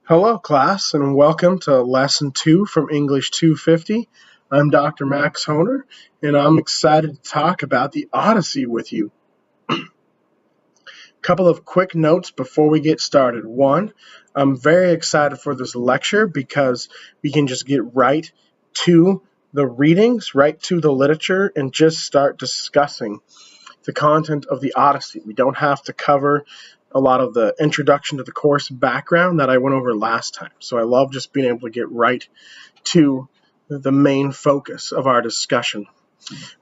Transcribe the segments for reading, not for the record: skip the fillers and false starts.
Hello, class, and welcome to Lesson 2 from English 250. I'm Dr. MHohner, and I'm excited to talk about the Odyssey with you. Couple of quick notes before we get started. One, I'm very excited for this lecture because we can just get right to the readings, right to the literature, and just start discussing the content of the Odyssey. We don't have to cover a lot of the introduction to the course background that I went over last time. So I love just being able to get right to the main focus of our discussion.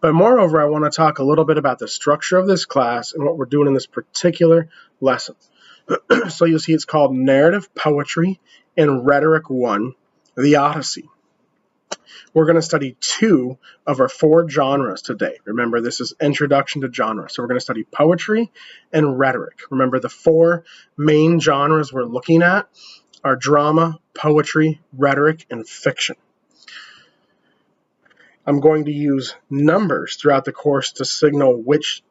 But moreover, I want to talk a little bit about the structure of this class and what we're doing in this particular lesson. So you'll see it's called Narrative Poetry and Rhetoric 1, the Odyssey. We're going to study two of our four genres today. Remember, this is Introduction to Genre. So we're going to study poetry and rhetoric. Remember, the four main genres we're looking at are drama, poetry, rhetoric, and fiction. I'm going to use numbers throughout the course to signal which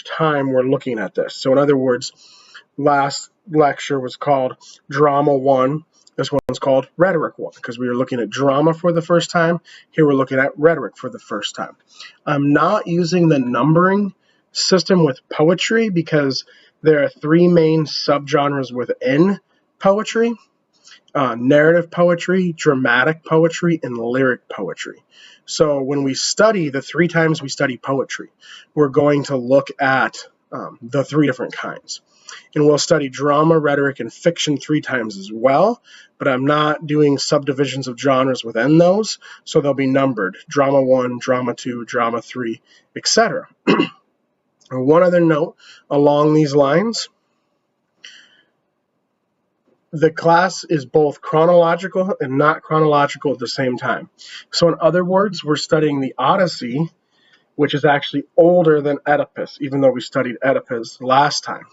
time we're looking at this. So in other words, last lecture was called Drama 1. This one's called Rhetoric 1 because we were looking at drama for the first time. Here we're looking at rhetoric for the first time. I'm not using the numbering system with poetry because there are three main subgenres within poetry: narrative poetry, dramatic poetry, and lyric poetry. So when we study, the three times we study poetry, we're going to look at the three different kinds. And we'll study drama, rhetoric, and fiction three times as well, but I'm not doing subdivisions of genres within those, so they'll be numbered: drama 1, drama 2, drama 3, etc. One other note along these lines: the class is both chronological and not chronological at the same time. So in other words, we're studying the Odyssey, which is actually older than Oedipus, even though we studied Oedipus last time.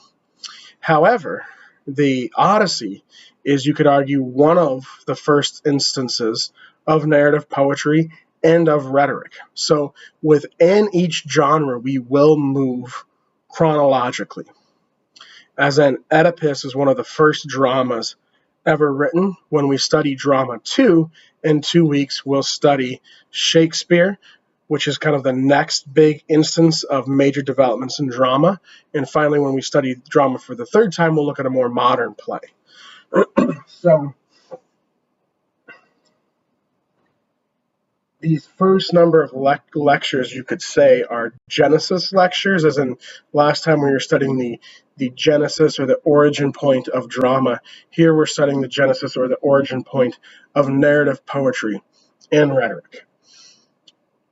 However, the Odyssey is, you could argue, one of the first instances of narrative poetry and of rhetoric. So within each genre, we will move chronologically. As in, Oedipus is one of the first dramas ever written. When we study drama 2, in 2 weeks, we'll study Shakespeare, which is kind of the next big instance of major developments in drama. And finally, when we study drama for the third time, we'll look at a more modern play. So these first number of lectures, you could say, are Genesis lectures, as in last time we were studying the genesis or the origin point of drama. Here we're studying the genesis or the origin point of narrative poetry and rhetoric.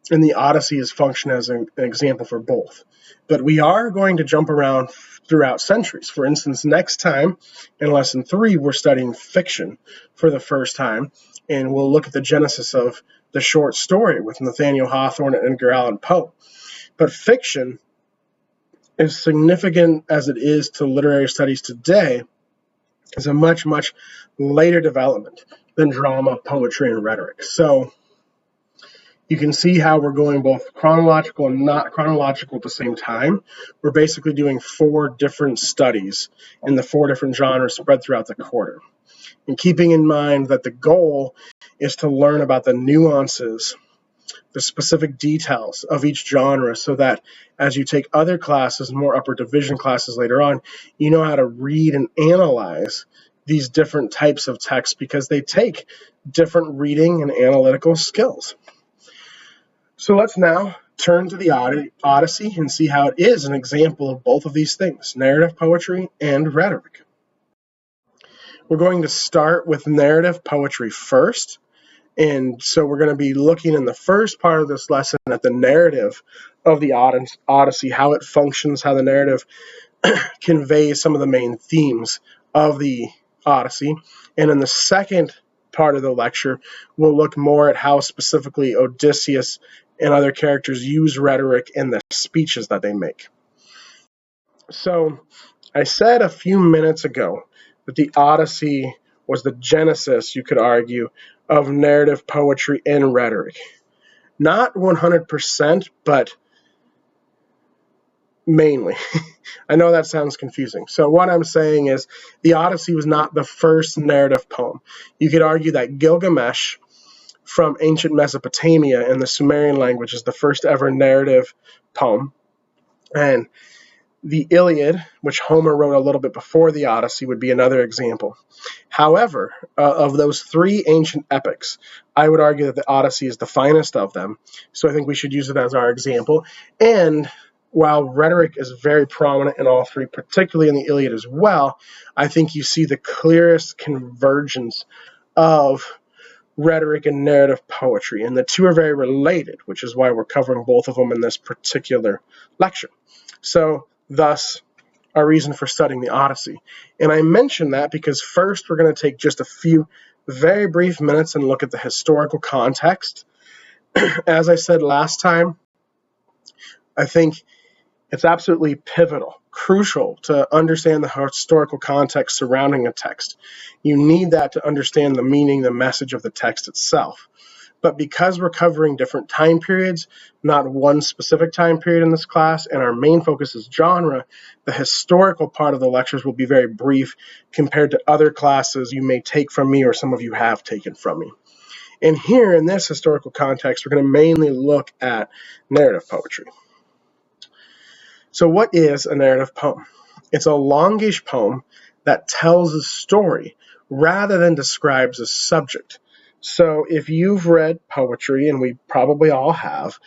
And the Odyssey is function as an example for both. But we are going to jump around throughout centuries. For instance, next time in Lesson 3, we're studying fiction for the first time, and we'll look at the genesis of the short story with Nathaniel Hawthorne and Edgar Allan Poe. But fiction, as significant as it is to literary studies today, is a much, much later development than drama, poetry, and rhetoric. So you can see how we're going both chronological and not chronological at the same time. We're basically doing 4 different studies in the 4 different genres spread throughout the quarter. And keeping in mind that the goal is to learn about the nuances, the specific details of each genre, so that as you take other classes, more upper division classes later on, you know how to read and analyze these different types of texts because they take different reading and analytical skills. So let's now turn to the Odyssey and see how it is an example of both of these things: narrative poetry and rhetoric. We're going to start with narrative poetry first. And so we're going to be looking in the first part of this lesson at the narrative of the Odyssey, how it functions, how the narrative conveys some of the main themes of the Odyssey. And in the second part of the lecture, we'll look more at how specifically Odysseus and other characters use rhetoric in the speeches that they make. So I said a few minutes ago that the Odyssey was the genesis, you could argue, of narrative poetry and rhetoric. Not 100%, but mainly. I know that sounds confusing. So what I'm saying is the Odyssey was not the first narrative poem. You could argue that Gilgamesh from ancient Mesopotamia in the Sumerian language is the first ever narrative poem. And the Iliad, which Homer wrote a little bit before the Odyssey, would be another example. However, of those three ancient epics, I would argue that the Odyssey is the finest of them. So I think we should use it as our example. And while rhetoric is very prominent in all three, particularly in the Iliad as well, I think you see the clearest convergence of rhetoric and narrative poetry. And the two are very related, which is why we're covering both of them in this particular lecture. So, thus, our reason for studying the Odyssey. And I mention that because first we're going to take just a few very brief minutes and look at the historical context. As I said last time, I think it's absolutely pivotal, crucial to understand the historical context surrounding a text. You need that to understand the meaning, the message of the text itself. But because we're covering different time periods, not one specific time period in this class, and our main focus is genre, the historical part of the lectures will be very brief compared to other classes you may take from me or some of you have taken from me. And here in this historical context, we're going to mainly look at narrative poetry. So what is a narrative poem? It's a longish poem that tells a story rather than describes a subject. So if you've read poetry, and we probably all have,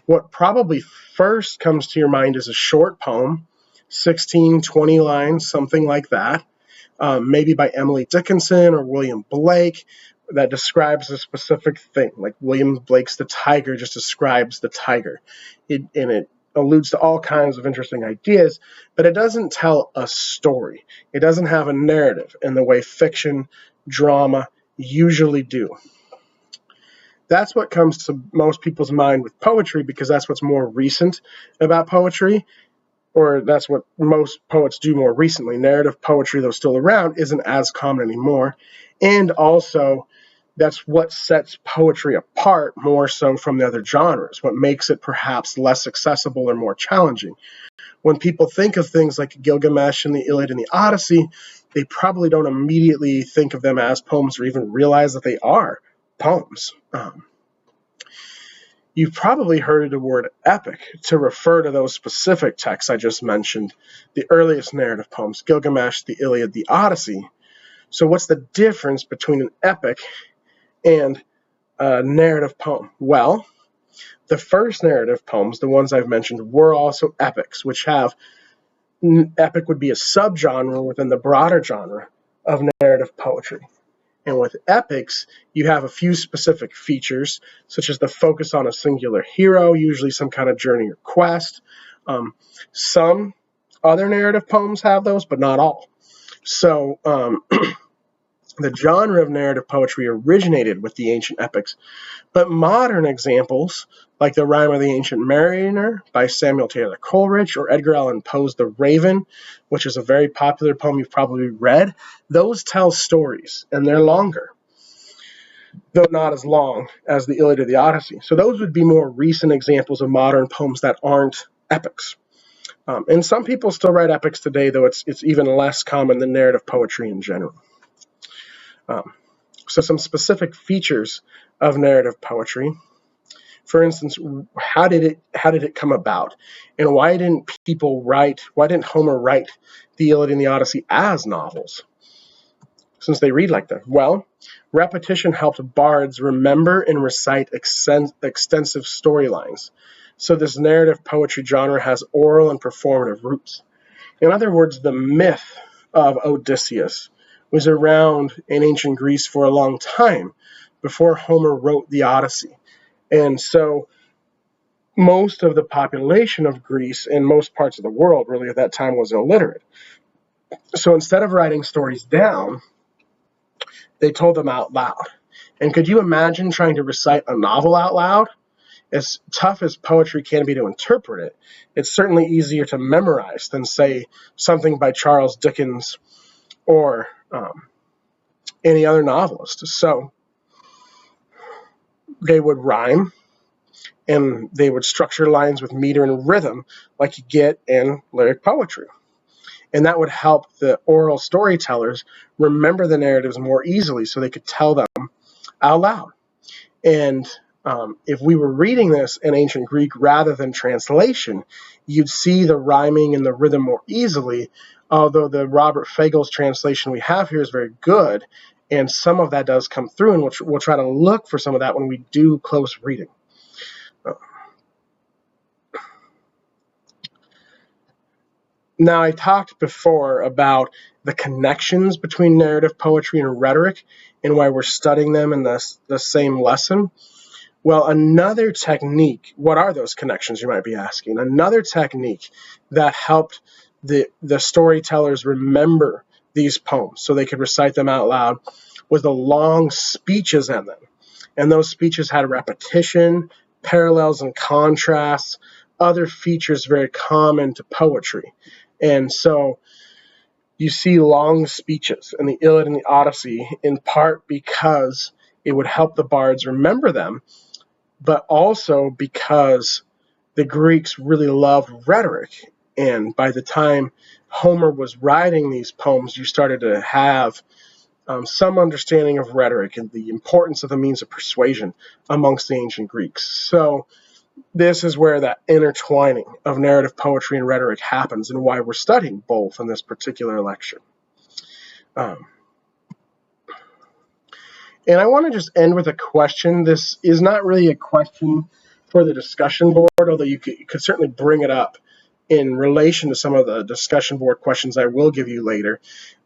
what probably first comes to your mind is a short poem, 16, 20 lines, something like that, maybe by Emily Dickinson or William Blake, that describes a specific thing. Like William Blake's The Tiger just describes the tiger. And it alludes to all kinds of interesting ideas, but it doesn't tell a story. It doesn't have a narrative in the way fiction, drama usually do. That's what comes to most people's mind with poetry, because that's what's more recent about poetry, or that's what most poets do more recently. Narrative poetry, though still around, isn't as common anymore. And also, that's what sets poetry apart more so from the other genres, what makes it perhaps less accessible or more challenging. When people think of things like Gilgamesh and the Iliad and the Odyssey, they probably don't immediately think of them as poems or even realize that they are poems. You've probably heard the word epic to refer to those specific texts I just mentioned, the earliest narrative poems, Gilgamesh, the Iliad, the Odyssey. So what's the difference between an epic and a narrative poem? Well, the first narrative poems, the ones I've mentioned, were also epics, which have, epic would be a subgenre within the broader genre of narrative poetry. And with epics, you have a few specific features, such as the focus on a singular hero, usually some kind of journey or quest. Some other narrative poems have those, but not all. So the genre of narrative poetry originated with the ancient epics, but modern examples, like the Rime of the Ancient Mariner by Samuel Taylor Coleridge, or Edgar Allan Poe's The Raven, which is a very popular poem you've probably read, those tell stories, and they're longer, though not as long as the Iliad or the Odyssey. So those would be more recent examples of modern poems that aren't epics. And some people still write epics today, though it's even less common than narrative poetry in general. So some specific features of narrative poetry. For instance, how did it come about? And why didn't Homer write the Iliad and the Odyssey as novels, since they read like that? Well, repetition helped bards remember and recite extensive storylines. So this narrative poetry genre has oral and performative roots. In other words, the myth of Odysseus was around in ancient Greece for a long time before Homer wrote the Odyssey. And so most of the population of Greece and most parts of the world really at that time was illiterate. So instead of writing stories down, they told them out loud. And could you imagine trying to recite a novel out loud? As tough as poetry can be to interpret it, it's certainly easier to memorize than, say, something by Charles Dickens or any other novelist. So they would rhyme, and they would structure lines with meter and rhythm like you get in lyric poetry. And that would help the oral storytellers remember the narratives more easily so they could tell them out loud. And if we were reading this in ancient Greek rather than translation, you'd see the rhyming and the rhythm more easily, although the Robert Fagel's translation we have here is very good, and some of that does come through, and we'll try to look for some of that when we do close reading. Now, I talked before about the connections between narrative poetry and rhetoric and why we're studying them in the same lesson. Well, another technique, what are those connections, you might be asking? Another technique that helped the storytellers remember these poems so they could recite them out loud was the long speeches in them. And those speeches had repetition, parallels and contrasts, other features very common to poetry. And so you see long speeches in the Iliad and the Odyssey in part because it would help the bards remember them, but also because the Greeks really loved rhetoric. And by the time Homer was writing these poems, you started to have some understanding of rhetoric and the importance of the means of persuasion amongst the ancient Greeks. So this is where that intertwining of narrative poetry and rhetoric happens, and why we're studying both in this particular lecture. And I want to just end with a question. This is not really a question for the discussion board, although you could certainly bring it up in relation to some of the discussion board questions I will give you later.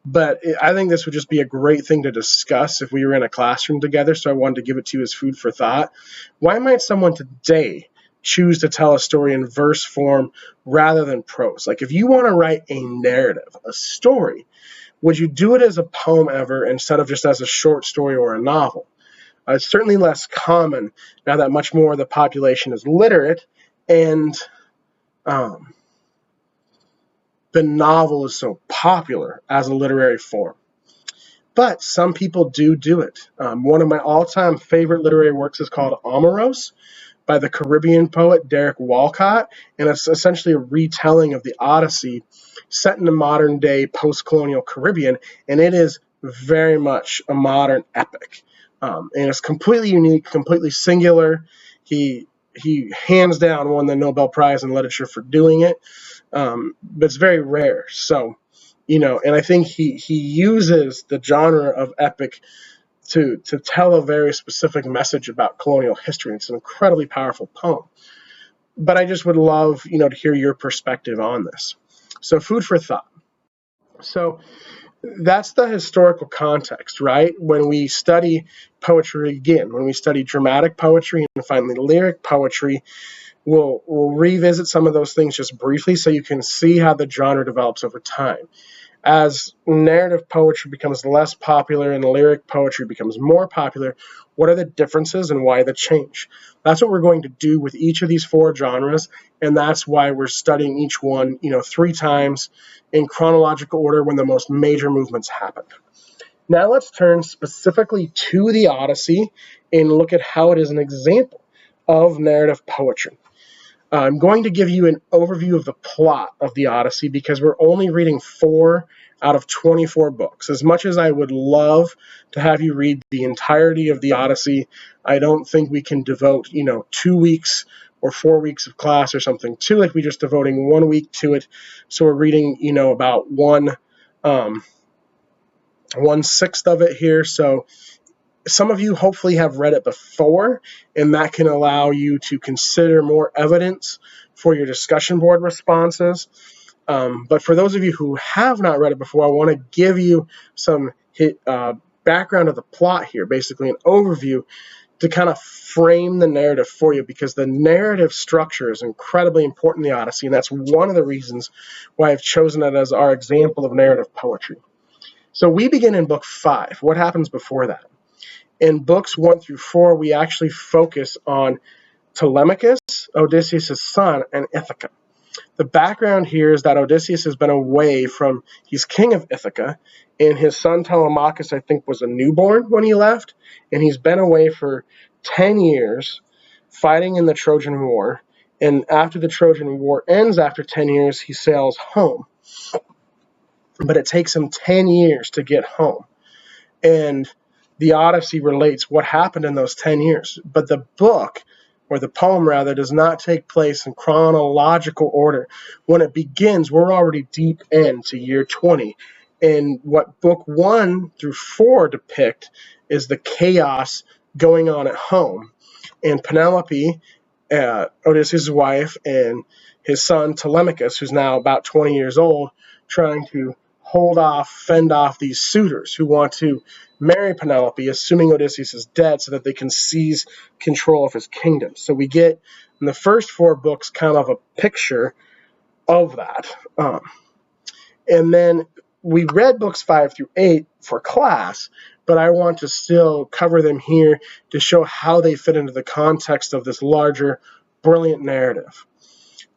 But I think this would just be a great thing to discuss if we were in a classroom together, so I wanted to give it to you as food for thought. Why might someone today choose to tell a story in verse form rather than prose? Like, if you want to write a narrative, a story, would you do it as a poem ever instead of just as a short story or a novel? It's certainly less common now that much more of the population is literate, and the novel is so popular as a literary form. But some people do it. One of my all-time favorite literary works is called Omeros by the Caribbean poet Derek Walcott, and it's essentially a retelling of the Odyssey set in the modern-day post-colonial Caribbean, and it is very much a modern epic. And it's completely unique, completely singular. He hands down won the Nobel Prize in Literature for doing it, but it's very rare. So, and I think he uses the genre of epic to tell a very specific message about colonial history. It's an incredibly powerful poem. But I just would love, to hear your perspective on this. So, food for thought. So that's the historical context, right? When we study poetry again, when we study dramatic poetry and finally lyric poetry, we'll revisit some of those things just briefly so you can see how the genre develops over time. As narrative poetry becomes less popular and lyric poetry becomes more popular, what are the differences and why the change? That's what we're going to do with each of these four genres, and that's why we're studying each one, 3 times in chronological order when the most major movements happened. Now let's turn specifically to the Odyssey and look at how it is an example of narrative poetry. I'm going to give you an overview of the plot of the Odyssey because we're only reading 4 out of 24 books. As much as I would love to have you read the entirety of the Odyssey, I don't think we can devote, 2 weeks or 4 weeks of class or something to it. We're just devoting 1 week to it. So we're reading, about 1/6 of it here. So some of you hopefully have read it before, and that can allow you to consider more evidence for your discussion board responses. But for those of you who have not read it before, I want to give you some background of the plot here, basically an overview to kind of frame the narrative for you, because the narrative structure is incredibly important in the Odyssey, and that's one of the reasons why I've chosen it as our example of narrative poetry. So we begin in book 5. What happens before that? In books 1 through 4, we actually focus on Telemachus, Odysseus' son, and Ithaca. The background here is that Odysseus has been away he's king of Ithaca, and his son Telemachus, I think, was a newborn when he left, and he's been away for 10 years fighting in the Trojan War. And after the Trojan War ends, after 10 years, he sails home. But it takes him 10 years to get home. And the Odyssey relates what happened in those 10 years. But the book, or the poem rather, does not take place in chronological order. When it begins, we're already deep into year 20. And what book 1 through 4 depict is the chaos going on at home. And Penelope, Odysseus' wife, and his son Telemachus, who's now about 20 years old, trying to fend off these suitors who want to marry Penelope, assuming Odysseus is dead, so that they can seize control of his kingdom. So we get in the first 4 books kind of a picture of that. And then we read books 5 through 8 for class, but I want to still cover them here to show how they fit into the context of this larger, brilliant narrative.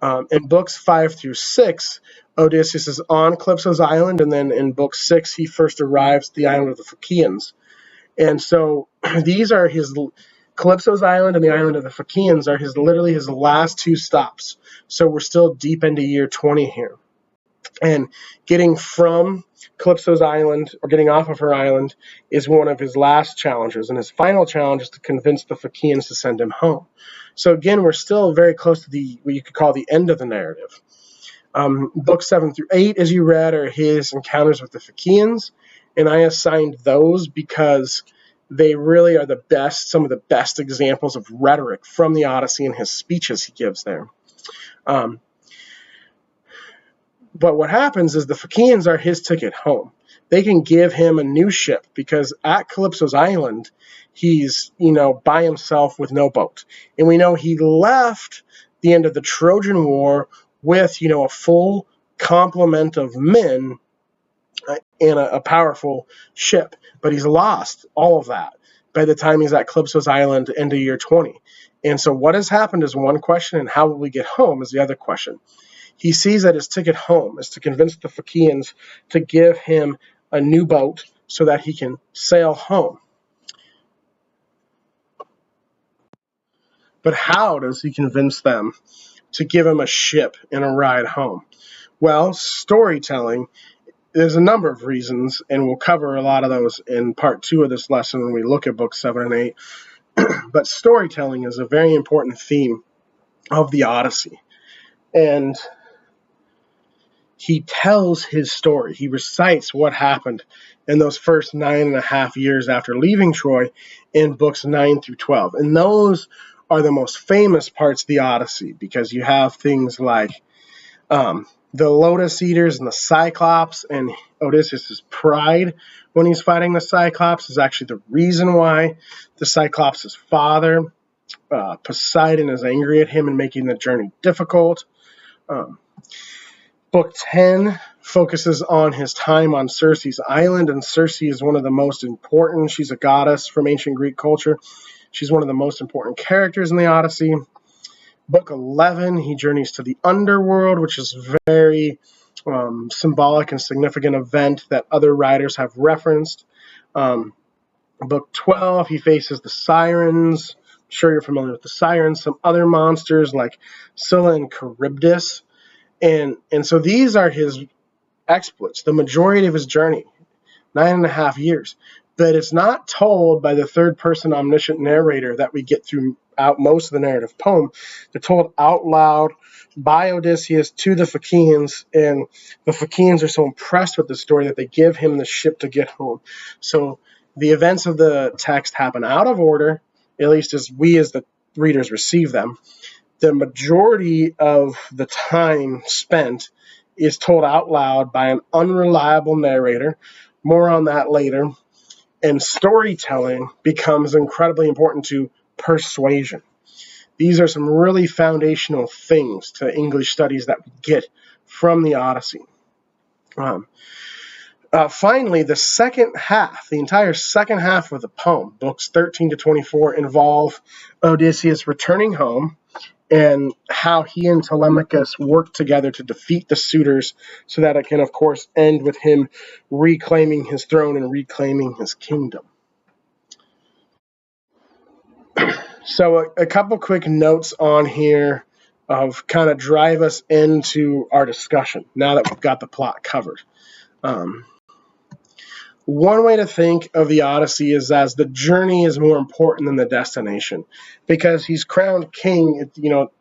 In books 5 through 6, Odysseus is on Calypso's island, and then in book 6, he first arrives at the island of the Phaeacians. And so these are Calypso's island and the island of the Phaeacians are literally his last 2 stops. So we're still deep into year 20 here. And getting from Calypso's island, or getting off of her island, is one of his last challenges. And his final challenge is to convince the Phaeacians to send him home. So again, we're still very close to what you could call the end of the narrative. Books 7 through 8, as you read, are his encounters with the Phaeacians. And I assigned those because they really are some of the best examples of rhetoric from the Odyssey and his speeches he gives there. But what happens is the Phaeacians are his ticket home. They can give him a new ship because at Calypso's island, he's, by himself with no boat. And we know he left the end of the Trojan War with, a full complement of men and a powerful ship. But he's lost all of that by the time he's at Calypso's island end of year 20. And so what has happened is one question, and how will we get home is the other question. He sees that his ticket home is to convince the Phaeacians to give him a new boat so that he can sail home. But how does he convince them to give him a ship and a ride home? Well, storytelling. There's a number of reasons, and we'll cover a lot of those in part 2 of this lesson when we look at books 7 and 8. But storytelling is a very important theme of the Odyssey. And he tells his story. He recites what happened in those first 9.5 years after leaving Troy in books 9 through 12. And those are the most famous parts of the Odyssey because you have things like the Lotus Eaters and the Cyclops, and Odysseus' pride when he's fighting the Cyclops is actually the reason why the Cyclops' father, Poseidon, is angry at him and making the journey difficult. Book 10 focuses on his time on Circe's island, and Circe is one of the most important. She's a goddess from ancient Greek culture. She's one of the most important characters in the Odyssey. Book 11, he journeys to the underworld, which is a very symbolic and significant event that other writers have referenced. Book 12, he faces the Sirens. I'm sure you're familiar with the Sirens. Some other monsters like Scylla and Charybdis. And so these are his exploits, the majority of his journey, 9.5 years. But it's not told by the third-person omniscient narrator that we get throughout most of the narrative poem. They're told out loud by Odysseus to the Phaeacians, and the Phaeacians are so impressed with the story that they give him the ship to get home. So the events of the text happen out of order, at least as the readers receive them. The majority of the time spent is told out loud by an unreliable narrator. More on that later. And storytelling becomes incredibly important to persuasion. These are some really foundational things to English studies that we get from the Odyssey. Finally, the second half, the entire second half of the poem, books 13 to 24, involve Odysseus returning home and how he and Telemachus work together to defeat the suitors so that it can, of course, end with him reclaiming his throne and reclaiming his kingdom. So a couple quick notes on here of kind of drive us into our discussion now that we've got the plot covered. One way to think of the Odyssey is as the journey is more important than the destination, because he's crowned king,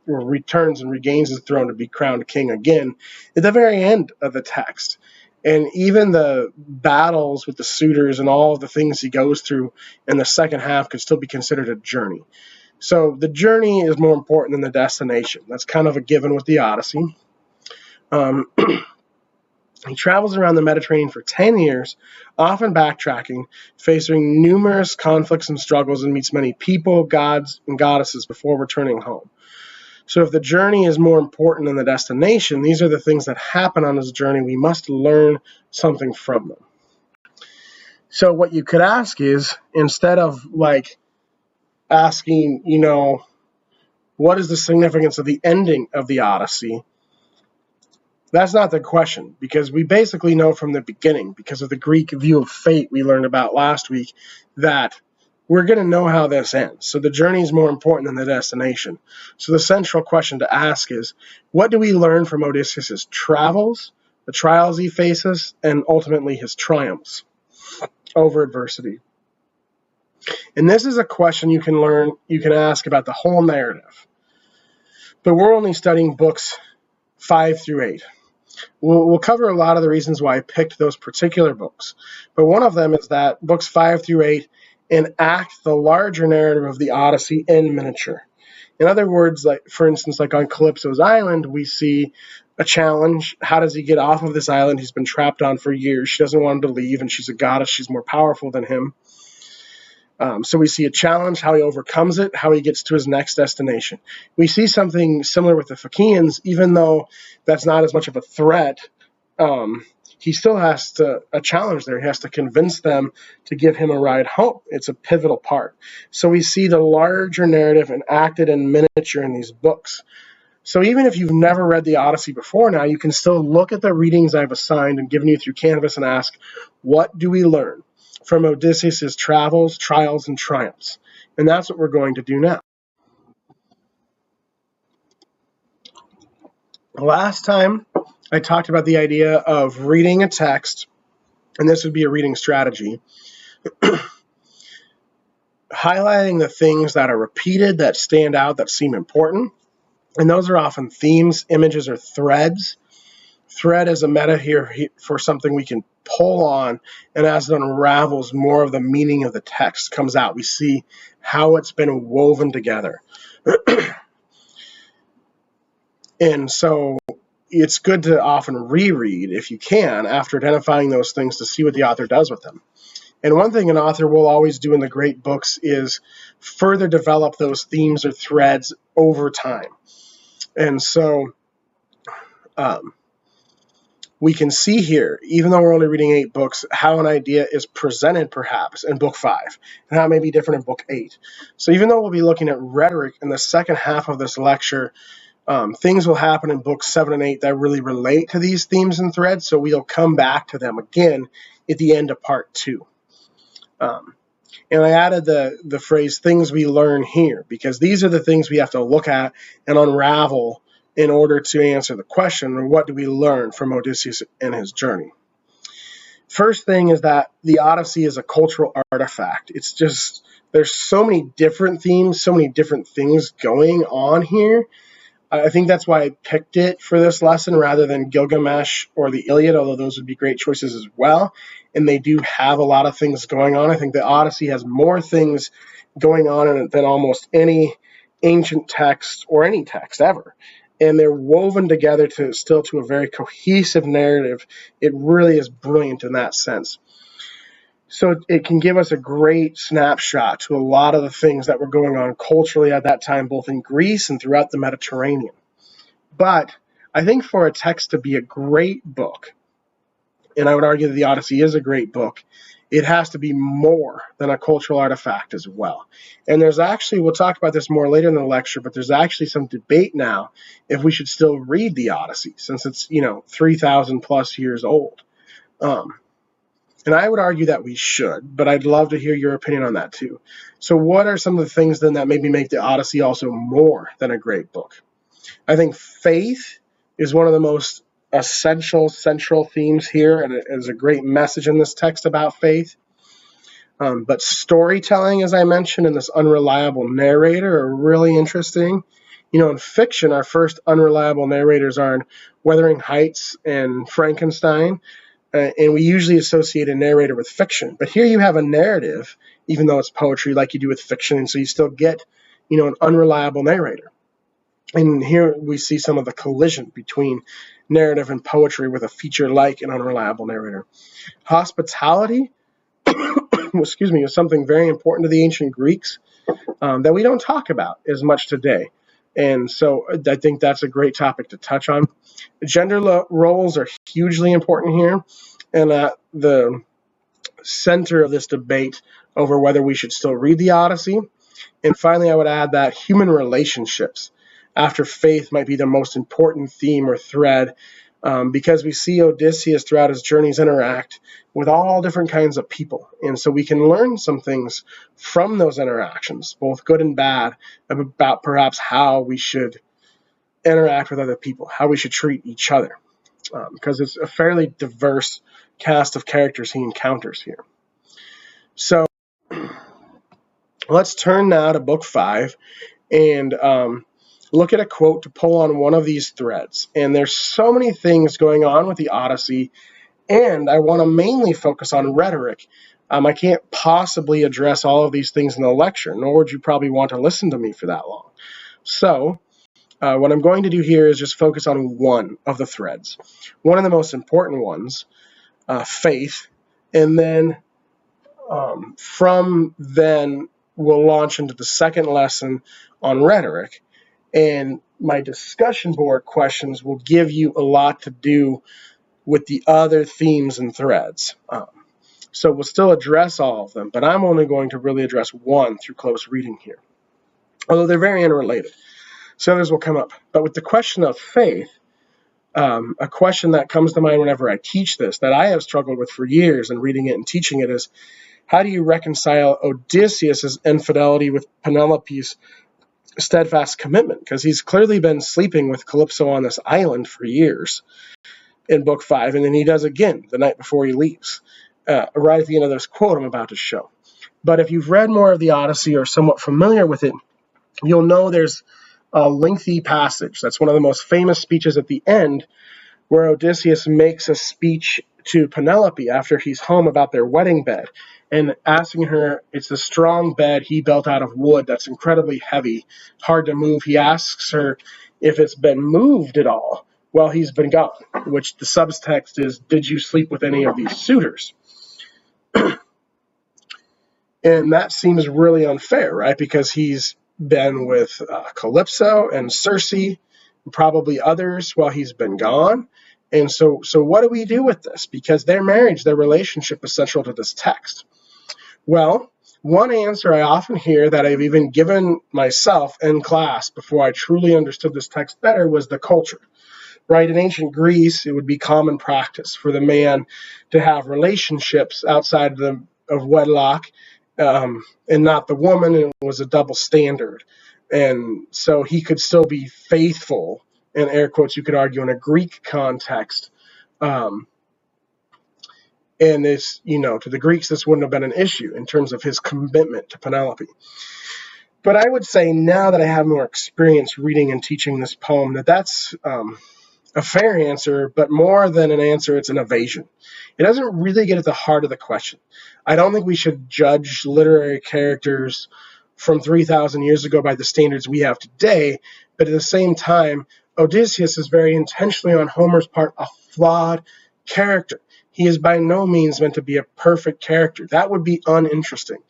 returns and regains his throne to be crowned king again at the very end of the text. And even the battles with the suitors and all of the things he goes through in the second half could still be considered a journey. So the journey is more important than the destination. That's kind of a given with the Odyssey. He travels around the Mediterranean for 10 years, often backtracking, facing numerous conflicts and struggles, and meets many people, gods, and goddesses before returning home. So if the journey is more important than the destination, these are the things that happen on his journey. We must learn something from them. So what you could ask is, instead of asking, what is the significance of the ending of the Odyssey? That's not the question, because we basically know from the beginning, because of the Greek view of fate we learned about last week, that we're going to know how this ends. So the journey is more important than the destination. So the central question to ask is, what do we learn from Odysseus' travels, the trials he faces, and ultimately his triumphs over adversity? And this is a question you can ask about the whole narrative. But we're only studying books 5 through 8. We'll cover a lot of the reasons why I picked those particular books. But one of them is that books 5 through 8 enact the larger narrative of the Odyssey in miniature. In other words, for instance, on Calypso's island, we see a challenge. How does he get off of this island he's been trapped on for years? She doesn't want him to leave, and she's a goddess. She's more powerful than him. So we see a challenge, how he overcomes it, how he gets to his next destination. We see something similar with the Phaeacians, even though that's not as much of a threat. He still has a challenge there. He has to convince them to give him a ride home. It's a pivotal part. So we see the larger narrative enacted in miniature in these books. So even if you've never read the Odyssey before now, you can still look at the readings I've assigned and given you through Canvas and ask, what do we learn from Odysseus' travels, trials, and triumphs? And that's what we're going to do now. Last time, I talked about the idea of reading a text, and this would be a reading strategy, highlighting the things that are repeated, that stand out, that seem important. And those are often themes, images, or threads. Thread is a meta here for something we can pull on, and as it unravels, more of the meaning of the text comes out. We see how it's been woven together. And so it's good to often reread, if you can, after identifying those things to see what the author does with them. And one thing an author will always do in the great books is further develop those themes or threads over time. And so we can see here, even though we're only reading 8 books, how an idea is presented perhaps in book 5, and how it may be different in book 8. So even though we'll be looking at rhetoric in the second half of this lecture, things will happen in books 7 and 8 that really relate to these themes and threads, so we'll come back to them again at the end of part 2. And I added the phrase, things we learn here, because these are the things we have to look at and unravel in order to answer the question, what do we learn from Odysseus and his journey? First thing is that the Odyssey is a cultural artifact. It's just, there's so many different themes, so many different things going on here. I think that's why I picked it for this lesson rather than Gilgamesh or the Iliad, although those would be great choices as well. And they do have a lot of things going on. I think the Odyssey has more things going on in it than almost any ancient text or any text ever. And they're woven together to a very cohesive narrative. It really is brilliant in that sense. So it can give us a great snapshot to a lot of the things that were going on culturally at that time, both in Greece and throughout the Mediterranean. But I think for a text to be a great book, and I would argue that the Odyssey is a great book, it has to be more than a cultural artifact as well. And there's actually, we'll talk about this more later in the lecture, but there's actually some debate now if we should still read the Odyssey, since it's, 3,000 plus years old. And I would argue that we should, but I'd love to hear your opinion on that too. So what are some of the things then that maybe make the Odyssey also more than a great book? I think faith is one of the most essential, central themes here, and it is a great message in this text about faith. But storytelling, as I mentioned, and this unreliable narrator are really interesting. In fiction, our first unreliable narrators are in Wuthering Heights and Frankenstein, and we usually associate a narrator with fiction. But here you have a narrative, even though it's poetry, like you do with fiction, and so you still get, an unreliable narrator. And here we see some of the collision between narrative and poetry with a feature like an unreliable narrator. Hospitality, excuse me, is something very important to the ancient Greeks that we don't talk about as much today. And so I think that's a great topic to touch on. Gender roles are hugely important here, and the center of this debate over whether we should still read the Odyssey. And finally, I would add that human relationships after faith might be the most important theme or thread, because we see Odysseus throughout his journeys interact with all different kinds of people. And so we can learn some things from those interactions, both good and bad, about perhaps how we should interact with other people, how we should treat each other, because it's a fairly diverse cast of characters he encounters here. So let's turn now to Book 5 and look at a quote to pull on one of these threads. And there's so many things going on with the Odyssey, and I want to mainly focus on rhetoric. I can't possibly address all of these things in the lecture, nor would you probably want to listen to me for that long. So what I'm going to do here is just focus on one of the threads, one of the most important ones, faith, and then from then we'll launch into the second lesson on rhetoric. And my discussion board questions will give you a lot to do with the other themes and threads. So we'll still address all of them, but I'm only going to really address one through close reading here, although they're very unrelated. So others will come up. But with the question of faith, a question that comes to mind whenever I teach this, that I have struggled with for years in reading it and teaching it, is how do you reconcile Odysseus' infidelity with Penelope's steadfast commitment? Because he's clearly been sleeping with Calypso on this island for years in Book 5, and then he does again the night before he leaves, right at the end of this quote I'm about to show. But if you've read more of the Odyssey or somewhat familiar with it, you'll know there's a lengthy passage. That's one of the most famous speeches at the end, where Odysseus makes a speech to Penelope after he's home about their wedding bed, and asking her, it's a strong bed he built out of wood that's incredibly heavy, hard to move. He asks her if it's been moved at all while he's been gone, which the subtext is, did you sleep with any of these suitors? And that seems really unfair, right? Because he's been with Calypso and Circe, and probably others while he's been gone. And so what do we do with this? Because their marriage, their relationship is central to this text. Well, one answer I often hear that I've even given myself in class before I truly understood this text better was the culture. Right? In ancient Greece, it would be common practice for the man to have relationships outside of wedlock, and not the woman. It was a double standard. And so he could still be faithful, in air quotes, you could argue, in a Greek context. And it's, to the Greeks, this wouldn't have been an issue in terms of his commitment to Penelope. But I would say now that I have more experience reading and teaching this poem, that's a fair answer, but more than an answer, it's an evasion. It doesn't really get at the heart of the question. I don't think we should judge literary characters from 3,000 years ago by the standards we have today, but at the same time, Odysseus is very intentionally on Homer's part a flawed character. He is by no means meant to be a perfect character. That would be uninteresting.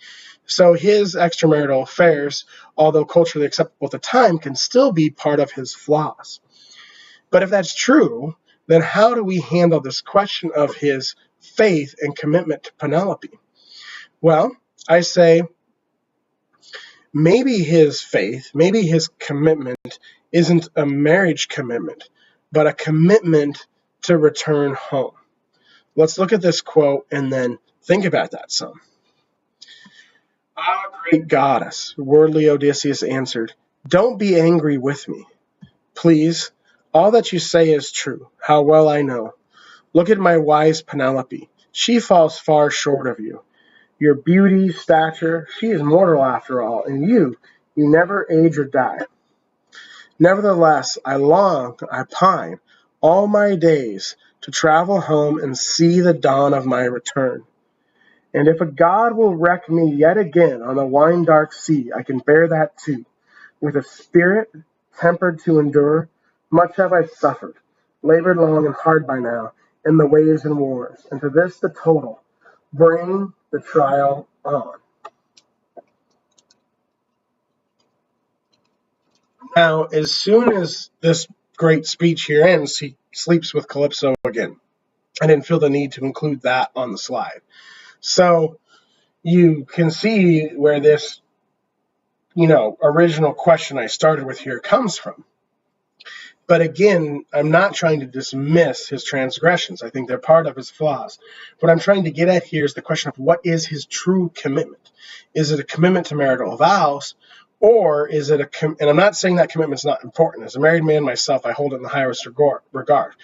So his extramarital affairs, although culturally acceptable at the time, can still be part of his flaws. But if that's true, then how do we handle this question of his faith and commitment to Penelope? Well, I say maybe his faith, maybe his commitment isn't a marriage commitment, but a commitment to return home. Let's look at this quote and then Think about that some. Ah, great goddess, worldly Odysseus answered, don't be angry with me. Please, all that you say is true, how well I know. Look at my wise Penelope. She falls far short of you. Your beauty, stature, she is mortal after all, and you never age or die. Nevertheless, I long, I pine, all my days to travel home and see the dawn of my return. And if a god will wreck me yet again on the wine-dark sea, I can bear that too. With a spirit tempered to endure, much have I suffered, labored long and hard by now, in the waves and wars, and to this the total, bring the trial on. Now, as soon as this great speech here ends, he sleeps with Calypso again. I didn't feel the need to include that on the slide. So you can see where this, original question I started with here comes from. But again, I'm not trying to dismiss his transgressions. I think they're part of his flaws. What I'm trying to get at here is the question of what is his true commitment? Is it a commitment to marital vows? Or is it and I'm not saying that commitment's not important. As a married man myself, I hold it in the highest regard.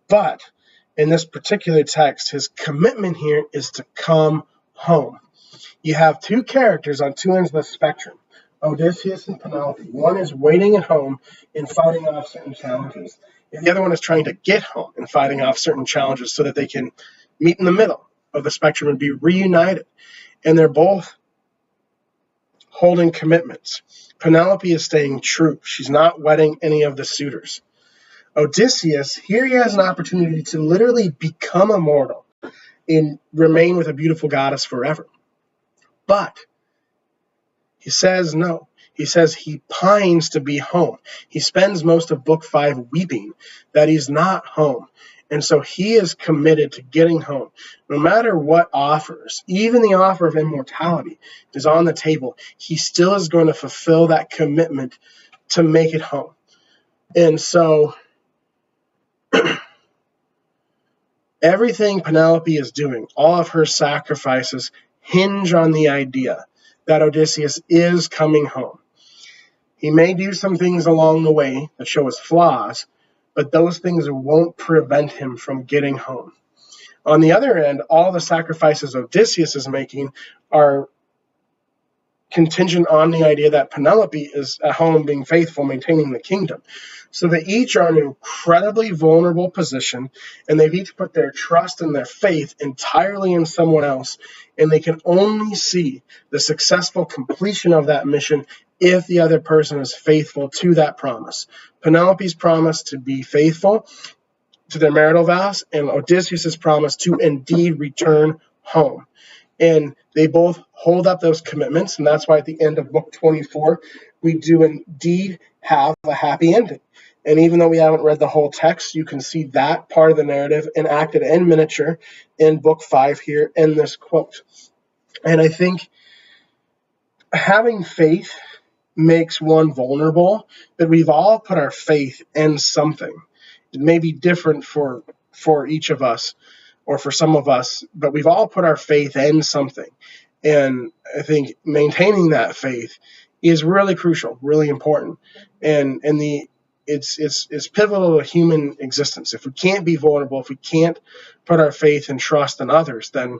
But in this particular text, his commitment here is to come home. You have two characters on two ends of the spectrum, Odysseus and Penelope. One is waiting at home and fighting off certain challenges, and the other one is trying to get home and fighting off certain challenges so that they can meet in the middle of the spectrum and be reunited. And they're both holding commitments. Penelope is staying true. She's not wedding any of the suitors. Odysseus, here he has an opportunity to literally become immortal and remain with a beautiful goddess forever. But he says no. He says he pines to be home. He spends most of book 5 weeping that he's not home. And so he is committed to getting home. No matter what offers, even the offer of immortality is on the table, he still is going to fulfill that commitment to make it home. And so everything Penelope is doing, all of her sacrifices, hinge on the idea that Odysseus is coming home. He may do some things along the way that show his flaws, but those things won't prevent him from getting home. On the other end, all the sacrifices Odysseus is making are contingent on the idea that Penelope is at home being faithful, maintaining the kingdom. So they each are in an incredibly vulnerable position, and they've each put their trust and their faith entirely in someone else, and they can only see the successful completion of that mission if the other person is faithful to that promise. Penelope's promise to be faithful to their marital vows, and Odysseus' promise to indeed return home. And they both hold up those commitments, and that's why at the end of book 24, we do indeed have a happy ending. And even though we haven't read the whole text, you can see that part of the narrative enacted in miniature in book 5 here in this quote. And I think having faith makes one vulnerable, but we've all put our faith in something. It may be different for each of us, or for some of us, but we've all put our faith in something. And I think maintaining that faith is really crucial, really important. And it's pivotal to human existence. If we can't be vulnerable, if we can't put our faith and trust in others, then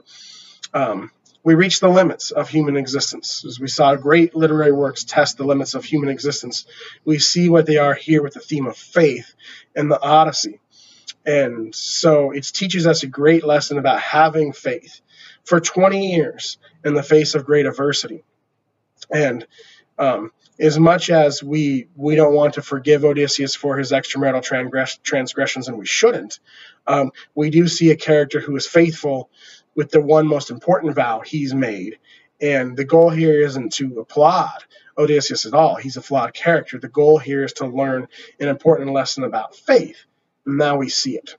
we reach the limits of human existence. As we saw great literary works test the limits of human existence, we see what they are here with the theme of faith in the Odyssey. And so it teaches us a great lesson about having faith for 20 years in the face of great adversity. And as much as we don't want to forgive Odysseus for his extramarital transgressions, and we shouldn't, we do see a character who is faithful with the one most important vow he's made. And the goal here isn't to applaud Odysseus at all. He's a flawed character. The goal here is to learn an important lesson about faith. Now we see it.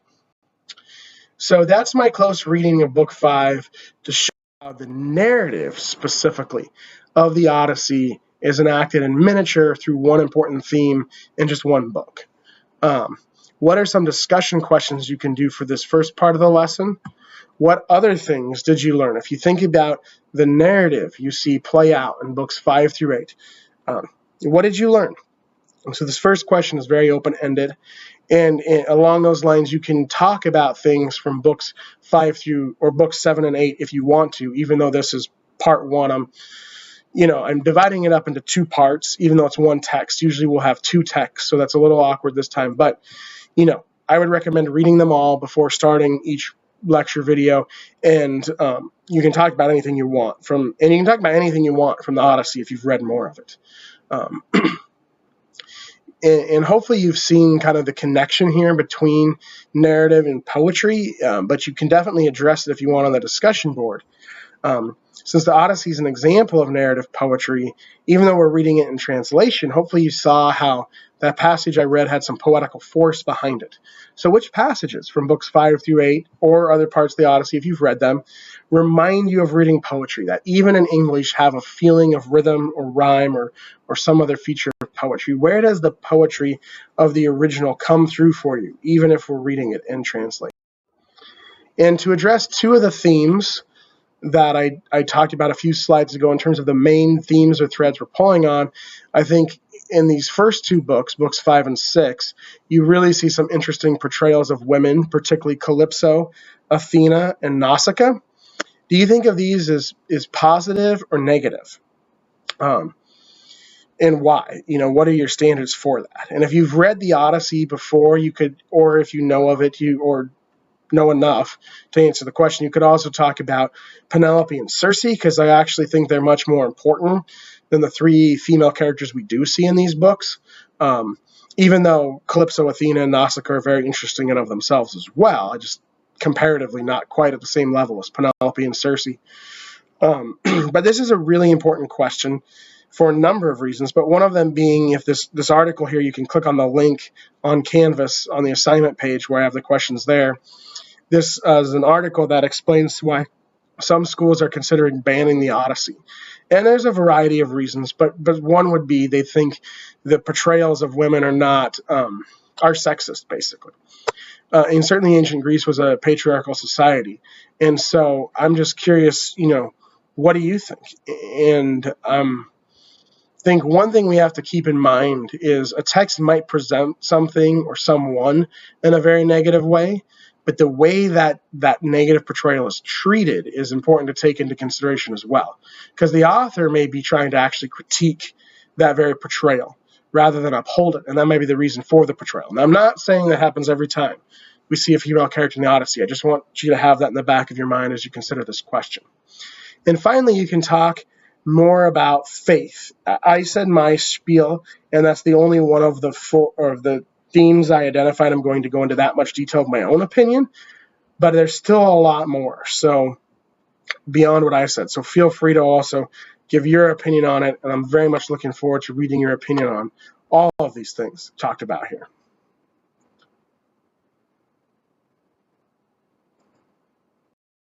So that's my close reading of book 5 to show how the narrative specifically of the Odyssey is enacted in miniature through one important theme in just one book. What are some discussion questions you can do for this first part of the lesson? What other things did you learn? If you think about the narrative you see play out in books 5 through 8, what did you learn? And so this first question is very open-ended, and along those lines, you can talk about things from books 5 through, or books 7 and 8 if you want to, even though this is part 1. I'm dividing it up into 2 parts, even though it's one text. Usually we'll have 2 texts, so that's a little awkward this time. But, I would recommend reading them all before starting each lecture video, and you can talk about anything you want and you can talk about anything you want from the Odyssey if you've read more of it. And hopefully you've seen kind of the connection here between narrative and poetry, but you can definitely address it if you want on the discussion board. Since the Odyssey is an example of narrative poetry, even though we're reading it in translation, hopefully you saw how that passage I read had some poetical force behind it. So which passages from books 5 through 8, or other parts of the Odyssey, if you've read them, remind you of reading poetry, that even in English have a feeling of rhythm or rhyme or some other feature of poetry? Where does the poetry of the original come through for you, even if we're reading it in translation? And to address 2 of the themes that I talked about a few slides ago in terms of the main themes or threads we're pulling on, I think in these first 2 books, books 5 and 6, you really see some interesting portrayals of women, particularly Calypso, Athena, and Nausicaa. Do you think of these as positive or negative? And why? What are your standards for that? And if you've read the Odyssey before, you could, or if you know of it, or know enough to answer the question, you could also talk about Penelope and Circe, because I actually think they're much more important than the 3 female characters we do see in these books. Even though Calypso, Athena, and Nausicaa are very interesting in of themselves as well, I just comparatively not quite at the same level as Penelope and Circe. But this is a really important question for a number of reasons, but one of them being, if this article here, you can click on the link on Canvas on the assignment page where I have the questions there. This is an article that explains why some schools are considering banning the Odyssey. And there's a variety of reasons, but one would be they think the portrayals of women are sexist, basically. And certainly ancient Greece was a patriarchal society. And so I'm just curious, what do you think? And think one thing we have to keep in mind is a text might present something or someone in a very negative way, but the way that negative portrayal is treated is important to take into consideration as well, because the author may be trying to actually critique that very portrayal rather than uphold it, and that may be the reason for the portrayal. Now, I'm not saying that happens every time we see a female character in the Odyssey. I just want you to have that in the back of your mind as you consider this question. And finally, you can talk more about faith. I said my spiel, and that's the only one of the themes I identified. I'm going to go into that much detail of my own opinion, but there's still a lot more, so beyond what I said. So feel free to also give your opinion on it, and I'm very much looking forward to reading your opinion on all of these things talked about here.